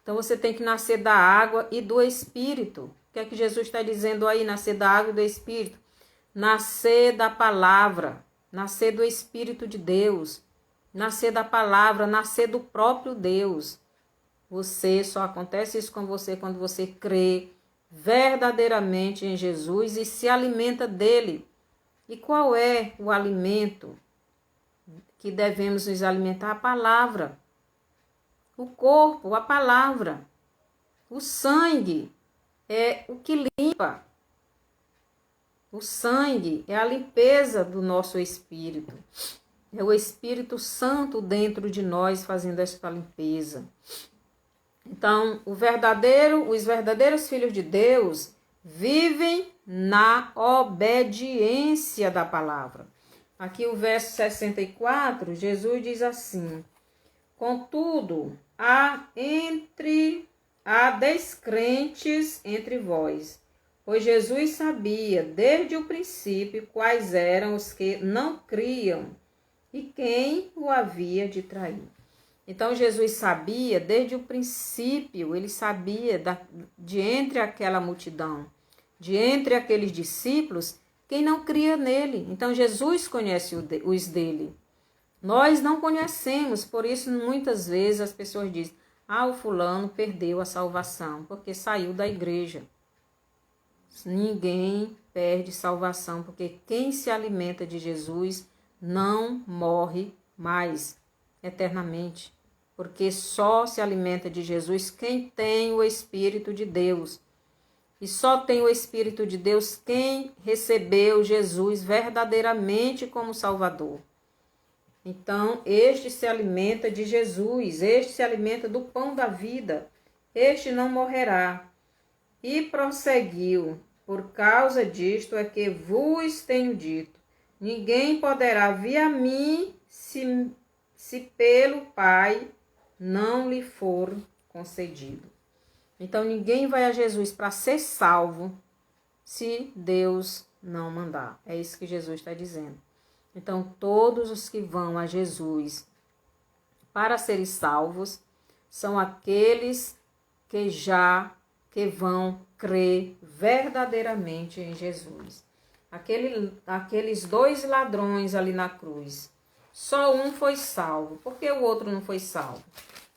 Então você tem que nascer da água e do espírito. O que é que Jesus está dizendo aí? Nascer da água e do espírito. Nascer da palavra, nascer do Espírito de Deus, nascer da palavra, nascer do próprio Deus. Só acontece isso com você quando você crê verdadeiramente em Jesus e se alimenta dele. E qual é o alimento que devemos nos alimentar? A palavra. O corpo, a palavra. O sangue é o que limpa. O sangue é a limpeza do nosso espírito. É o Espírito Santo dentro de nós fazendo esta limpeza. Então, os verdadeiros filhos de Deus vivem na obediência da palavra. Aqui o verso 64, Jesus diz assim: contudo, há descrentes entre vós, pois Jesus sabia desde o princípio quais eram os que não criam e quem o havia de trair. Então Jesus sabia desde o princípio, ele sabia de entre aquela multidão, de entre aqueles discípulos, quem não cria nele. Então Jesus conhece os dele. Nós não conhecemos, por isso muitas vezes as pessoas dizem: o fulano perdeu a salvação porque saiu da igreja. Ninguém perde salvação, porque quem se alimenta de Jesus não morre mais eternamente, porque só se alimenta de Jesus quem tem o Espírito de Deus. E só tem o Espírito de Deus quem recebeu Jesus verdadeiramente como Salvador. Então, este se alimenta de Jesus, este se alimenta do pão da vida, este não morrerá. E prosseguiu: por causa disto é que vos tenho dito, ninguém poderá vir a mim se pelo Pai não lhe for concedido. Então, ninguém vai a Jesus para ser salvo se Deus não mandar. É isso que Jesus está dizendo. Então, todos os que vão a Jesus para serem salvos são aqueles que vão crer verdadeiramente em Jesus. Aqueles 2 ladrões ali na cruz, só um foi salvo. Por que o outro não foi salvo?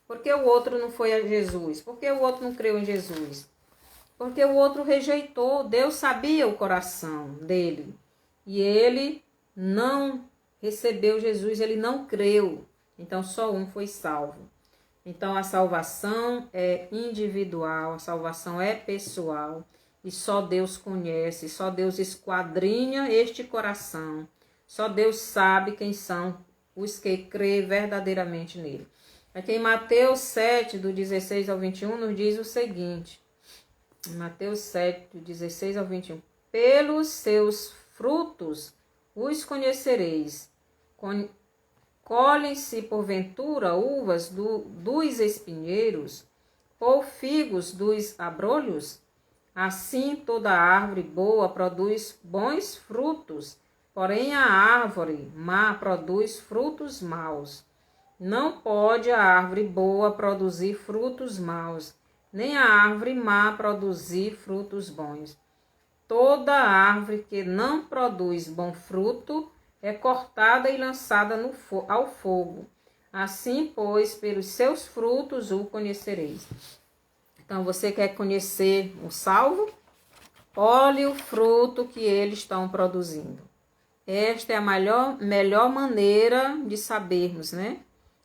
Por que o outro não foi a Jesus? Por que o outro não creu em Jesus? Porque o outro rejeitou. Deus sabia o coração dele. E ele não recebeu Jesus, ele não creu. Então só um foi salvo. Então a salvação é individual, a salvação é pessoal. E só Deus conhece, só Deus esquadrinha este coração. Só Deus sabe quem são os que creem verdadeiramente nele. Aqui em Mateus 7, do 16 ao 21, nos diz o seguinte. Mateus 7, do 16 ao 21. Pelos seus frutos os conhecereis. Colhem-se porventura uvas dos espinheiros, ou figos dos abrolhos? Assim toda árvore boa produz bons frutos, porém a árvore má produz frutos maus. Não pode a árvore boa produzir frutos maus, nem a árvore má produzir frutos bons. Toda árvore que não produz bom fruto é cortada e lançada ao fogo. Assim, pois, pelos seus frutos o conhecereis. Então, você quer conhecer o salvo? Olhe o fruto que eles estão produzindo. Esta é a melhor maneira de sabermos, né?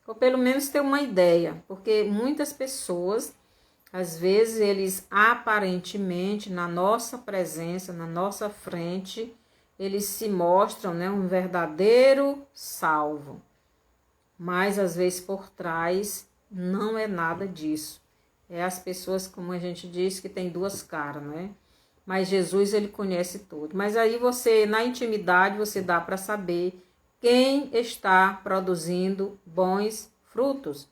Ou pelo menos ter uma ideia, porque muitas pessoas, às vezes, eles aparentemente, na nossa presença, na nossa frente, eles se mostram, né, um verdadeiro salvo. Mas, às vezes, por trás, não é nada disso. É as pessoas, como a gente diz, que tem 2 caras, né? Mas Jesus, ele conhece tudo. Mas aí você, na intimidade, você dá para saber quem está produzindo bons frutos.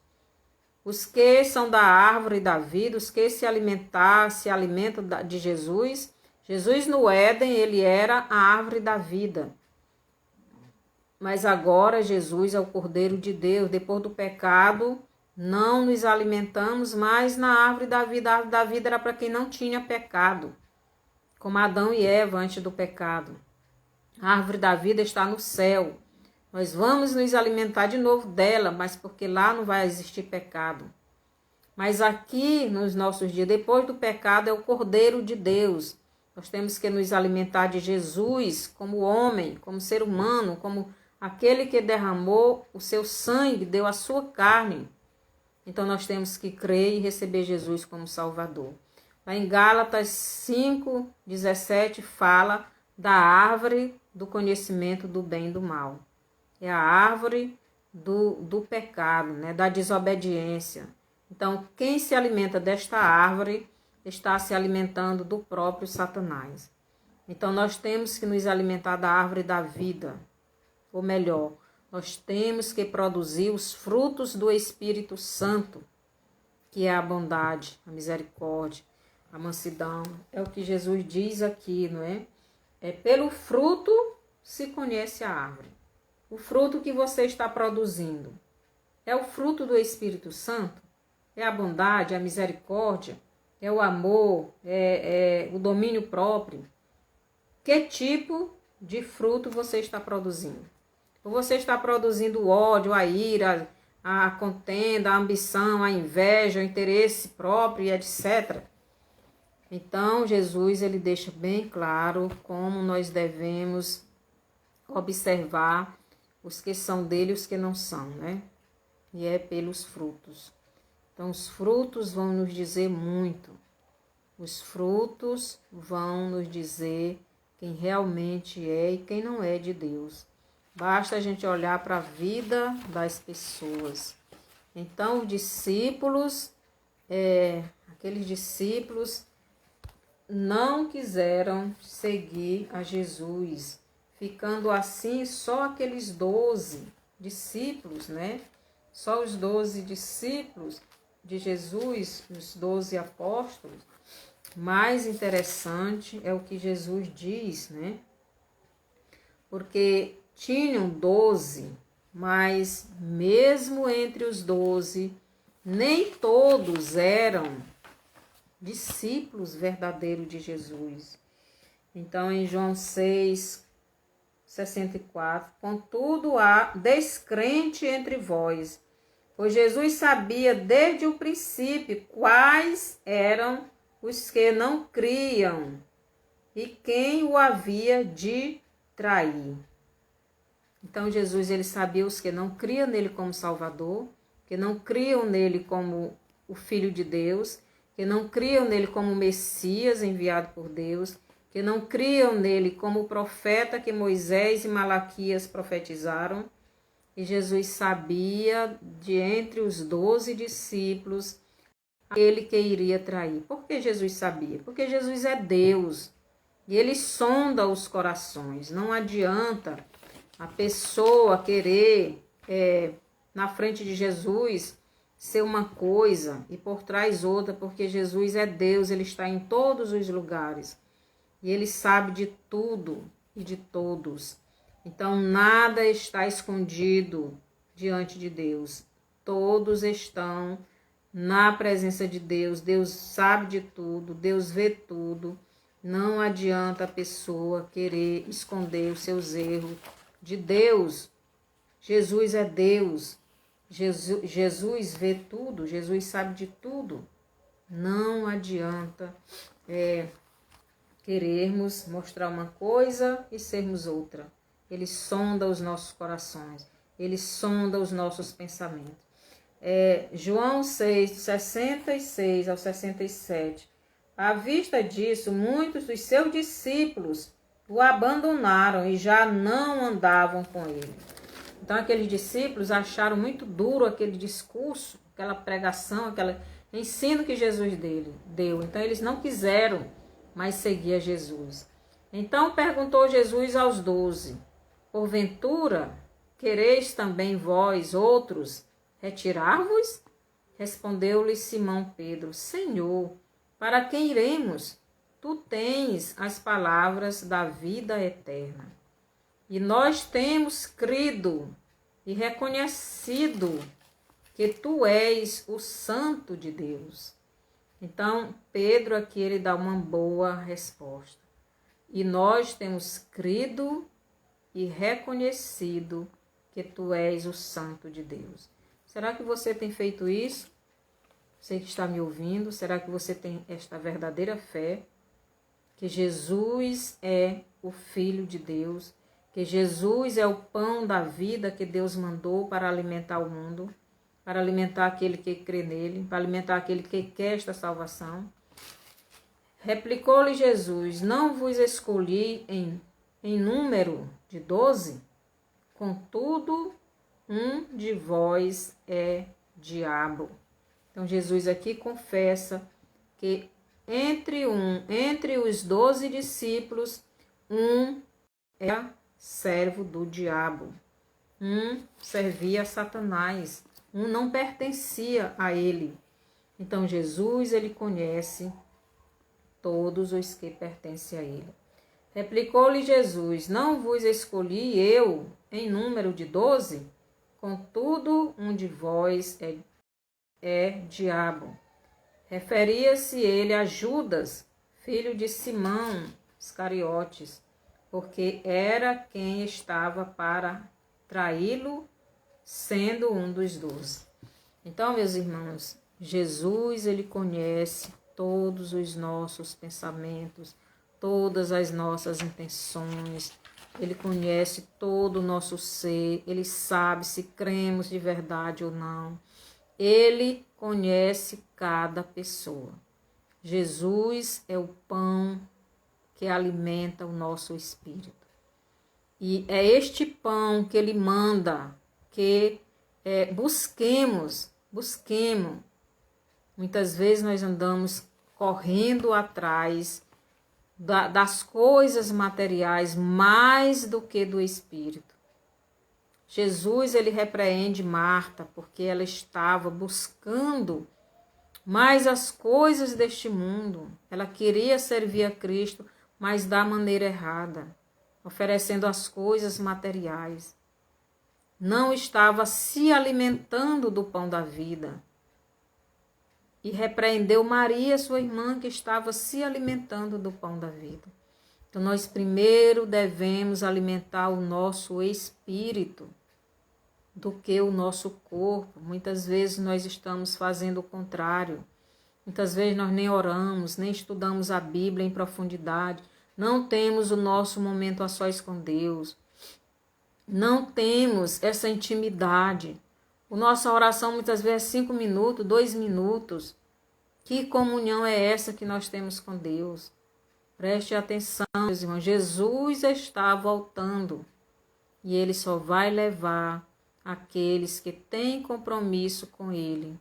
Os que são da árvore da vida, os que se alimentam de Jesus. Jesus no Éden, ele era a árvore da vida. Mas agora Jesus é o Cordeiro de Deus. Depois do pecado, não nos alimentamos mais na árvore da vida. A árvore da vida era para quem não tinha pecado, como Adão e Eva antes do pecado. A árvore da vida está no céu. Nós vamos nos alimentar de novo dela, mas porque lá não vai existir pecado. Mas aqui, nos nossos dias, depois do pecado, é o Cordeiro de Deus. Nós temos que nos alimentar de Jesus como homem, como ser humano, como aquele que derramou o seu sangue, deu a sua carne. Então nós temos que crer e receber Jesus como Salvador. Lá em Gálatas 5:17 fala da árvore do conhecimento do bem e do mal. É a árvore do pecado, né? Da desobediência. Então, quem se alimenta desta árvore está se alimentando do próprio Satanás. Então, nós temos que nos alimentar da árvore da vida. Ou melhor, nós temos que produzir os frutos do Espírito Santo, que é a bondade, a misericórdia, a mansidão. É o que Jesus diz aqui, não é? É pelo fruto se conhece a árvore. O fruto que você está produzindo é o fruto do Espírito Santo? É a bondade, a misericórdia? É o amor? É o domínio próprio? Que tipo de fruto você está produzindo? Ou você está produzindo o ódio, a ira, a contenda, a ambição, a inveja, o interesse próprio e etc. Então, Jesus ele deixa bem claro como nós devemos observar os que são dele e os que não são, né? E é pelos frutos. Então, os frutos vão nos dizer muito. Os frutos vão nos dizer quem realmente é e quem não é de Deus. Basta a gente olhar para a vida das pessoas. Então, os discípulos, aqueles discípulos não quiseram seguir a Jesus, ficando assim só aqueles 12 discípulos, né? Só os 12 discípulos de Jesus, os 12 apóstolos. Mais interessante é o que Jesus diz, né? Porque tinham 12, mas mesmo entre os 12, nem todos eram discípulos verdadeiros de Jesus. Então, em João 6:64, contudo há descrente entre vós, pois Jesus sabia desde o princípio quais eram os que não criam e quem o havia de trair. Então Jesus ele sabia os que não criam nele como Salvador, que não criam nele como o Filho de Deus, que não criam nele como Messias enviado por Deus, que não criam nele como o profeta que Moisés e Malaquias profetizaram. E Jesus sabia de entre os 12 discípulos aquele que iria trair. Por que Jesus sabia? Porque Jesus é Deus e ele sonda os corações. Não adianta a pessoa querer, na frente de Jesus, ser uma coisa e por trás outra, porque Jesus é Deus, ele está em todos os lugares. E ele sabe de tudo e de todos. Então, nada está escondido diante de Deus. Todos estão na presença de Deus. Deus sabe de tudo, Deus vê tudo. Não adianta a pessoa querer esconder os seus erros de Deus. Jesus é Deus. Jesus vê tudo, Jesus sabe de tudo. Não adianta querermos mostrar uma coisa e sermos outra. Ele sonda os nossos corações, ele sonda os nossos pensamentos. João 6:66-67. À vista disso, muitos dos seus discípulos o abandonaram e já não andavam com ele. Então, aqueles discípulos acharam muito duro aquele discurso, aquela pregação, aquele ensino que Jesus deu. Então, eles não quiseram mais seguir a Jesus. Então, perguntou Jesus aos 12, porventura, quereis também vós, outros, retirar-vos? Respondeu-lhe Simão Pedro, Senhor, para quem iremos? Tu tens as palavras da vida eterna. E nós temos crido e reconhecido que tu és o Santo de Deus. Então, Pedro aqui ele dá uma boa resposta. E nós temos crido e reconhecido que tu és o Santo de Deus. Será que você tem feito isso? Você que está me ouvindo, será que você tem esta verdadeira fé? que Jesus é o Filho de Deus, que Jesus é o pão da vida que Deus mandou para alimentar o mundo, para alimentar aquele que crê nele, para alimentar aquele que quer esta salvação. Replicou-lhe Jesus: não vos escolhi em número de 12? Contudo, um de vós é diabo. Então, Jesus aqui confessa que entre os 12 discípulos, um era servo do diabo. Um servia a Satanás. Um não pertencia a ele. Então, Jesus, ele conhece todos os que pertencem a ele. Replicou-lhe Jesus: não vos escolhi eu em número de 12? Contudo, um de vós é diabo. Referia-se ele a Judas, filho de Simão Iscariotes, porque era quem estava para traí-lo, sendo um dos 12. Então, meus irmãos, Jesus, ele conhece todos os nossos pensamentos, todas as nossas intenções, ele conhece todo o nosso ser, ele sabe se cremos de verdade ou não. Ele conhece cada pessoa. Jesus é o pão que alimenta o nosso espírito. E é este pão que ele manda que busquemos. Muitas vezes nós andamos correndo atrás das coisas materiais mais do que do espírito. Jesus, ele repreende Marta porque ela estava buscando mais as coisas deste mundo. Ela queria servir a Cristo, mas da maneira errada, oferecendo as coisas materiais. Não estava se alimentando do pão da vida. E repreendeu Maria, sua irmã, que estava se alimentando do pão da vida. Então, nós primeiro devemos alimentar o nosso espírito do que o nosso corpo. Muitas vezes nós estamos fazendo o contrário. Muitas vezes nós nem oramos, nem estudamos a Bíblia em profundidade. Não temos o nosso momento a sós com Deus. Não temos essa intimidade. A nossa oração muitas vezes é 5 minutos, 2 minutos. Que comunhão é essa que nós temos com Deus? Preste atenção, meus irmãos. Jesus está voltando e ele só vai levar aqueles que têm compromisso com ele,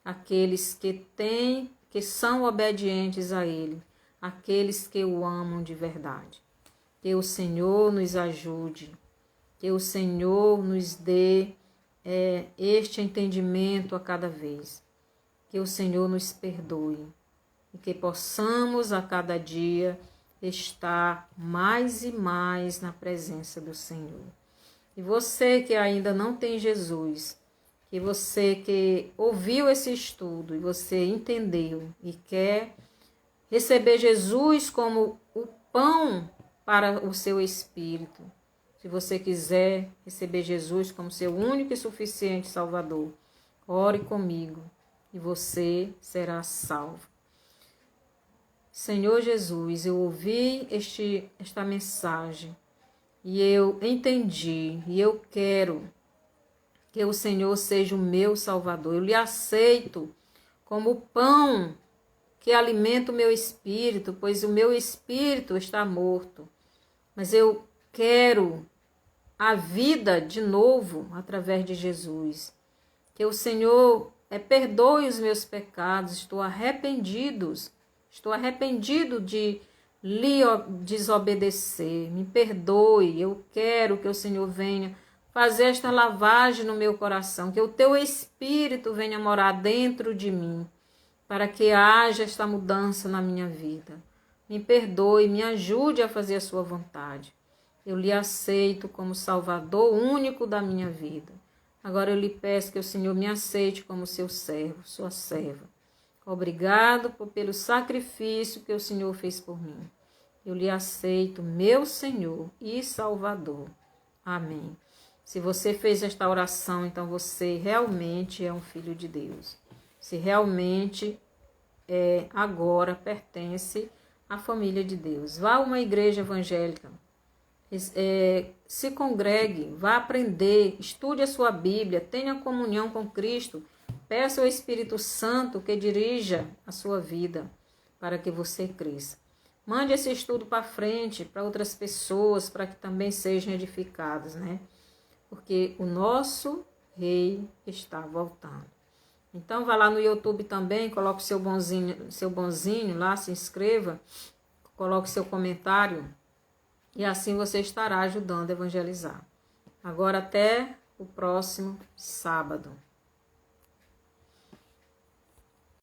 aqueles que são obedientes a ele, aqueles que o amam de verdade. Que o Senhor nos ajude, que o Senhor nos dê este entendimento a cada vez, que o Senhor nos perdoe e que possamos a cada dia estar mais e mais na presença do Senhor. E você que ainda não tem Jesus, que você que ouviu esse estudo e você entendeu e quer receber Jesus como o pão para o seu espírito, se você quiser receber Jesus como seu único e suficiente Salvador, ore comigo e você será salvo. Senhor Jesus, eu ouvi esta mensagem e eu entendi e eu quero que o Senhor seja o meu Salvador. Eu lhe aceito como pão que alimenta o meu espírito, pois o meu espírito está morto. Mas eu quero a vida de novo através de Jesus. Que o Senhor perdoe os meus pecados. Estou arrependido de lhe desobedecer. Me perdoe. Eu quero que o Senhor venha fazer esta lavagem no meu coração, que o teu Espírito venha morar dentro de mim, para que haja esta mudança na minha vida. Me perdoe, me ajude a fazer a sua vontade. Eu lhe aceito como Salvador único da minha vida. Agora eu lhe peço que o Senhor me aceite como seu servo, sua serva. Obrigado pelo sacrifício que o Senhor fez por mim. Eu lhe aceito, meu Senhor e Salvador. Amém. Se você fez esta oração, então você realmente é um filho de Deus. Se realmente agora pertence a família de Deus. Vá a uma igreja evangélica. Se congregue, vá aprender, estude a sua Bíblia, tenha comunhão com Cristo, peça ao Espírito Santo que dirija a sua vida para que você cresça. Mande esse estudo para frente, para outras pessoas, para que também sejam edificadas, né? Porque o nosso Rei está voltando. Então, vá lá no YouTube também, coloque seu bonzinho lá, se inscreva, coloque seu comentário e assim você estará ajudando a evangelizar. Agora até o próximo sábado.